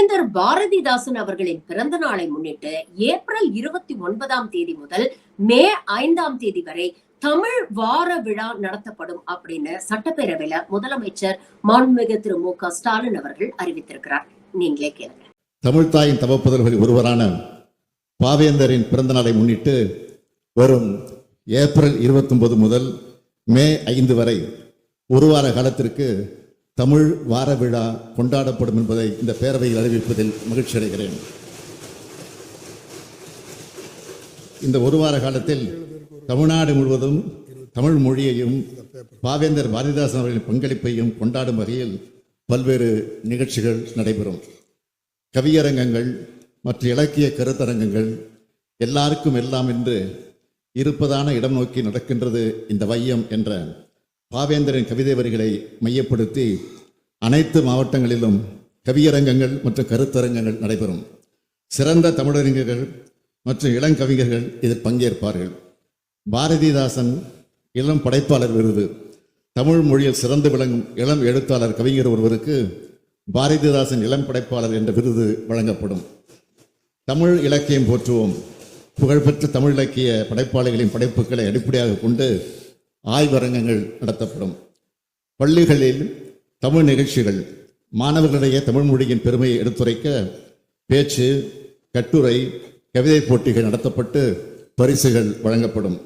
பாவேந்தர் பாரதிதாசன் அவர்களின் பிறந்த நாளை முன்னிட்டு ஏப்ரல் 29 முதல் மே 5 வரை தமிழ் வார விழா நடத்தப்படும் அப்படின்னு சட்டப்பேரவையில முதலமைச்சர் மாண்புமிகு திரு மு.க. ஸ்டாலின் அவர்கள் அறிவித்திருக்கிறார். நீங்களே கேளுங்க. தமிழ்தாயின் தவப்புதல்களில் ஒருவரான பாவேந்தரின் பிறந்த நாளை முன்னிட்டு வரும் ஏப்ரல் 29 முதல் மே 5 வரை ஒரு வார காலத்திற்கு தமிழ் வார விழா கொண்டாடப்படும் என்பதை இந்த பேரவையில் அறிவிப்பதில் மகிழ்ச்சி அடைகிறேன். இந்த ஒரு வார காலத்தில் தமிழ்நாடு முழுவதும் தமிழ் மொழியையும் பாவேந்தர் பாரதிதாசன் அவர்களின் பங்களிப்பையும் கொண்டாடும் வகையில் பல்வேறு நிகழ்ச்சிகள் நடைபெறும். கவியரங்கங்கள் மற்றும் இலக்கிய கருத்தரங்கங்கள் எல்லாருக்கும் எல்லாம் என்று இருப்பதான இடம் நோக்கி நடக்கின்றது இந்த வையம் என்ற பாவேந்தரின் கவிதை வரிகளை மையப்படுத்தி அனைத்து மாவட்டங்களிலும் கவியரங்கங்கள் மற்றும் கருத்தரங்கங்கள் நடைபெறும். சிறந்த தமிழறிஞர்கள் மற்றும் இளங்கவிஞர்கள் இதில் பங்கேற்பார்கள். பாரதிதாசன் இளம் படைப்பாளர் விருது, தமிழ் மொழியில் சிறந்து விளங்கும் இளம் எழுத்தாளர் கவிஞர் ஒருவருக்கு பாரதிதாசன் இளம் படைப்பாளர் என்ற விருது வழங்கப்படும். தமிழ் இலக்கியம் போற்றுவோம் புகழ்பெற்ற தமிழ் இலக்கிய படைப்பாளிகளின் படைப்புகளை அடிப்படையாக கொண்டு ஆய்வரங்கங்கள் நடத்தப்படும். பள்ளிகளில் தமிழ் நிகழ்ச்சிகள், மாணவர்களிடையே தமிழ் மொழியின் பெருமையை எடுத்துரைக்க பேச்சு, கட்டுரை, கவிதை போட்டிகள் நடத்தப்பட்டு பரிசுகள் வழங்கப்படும்.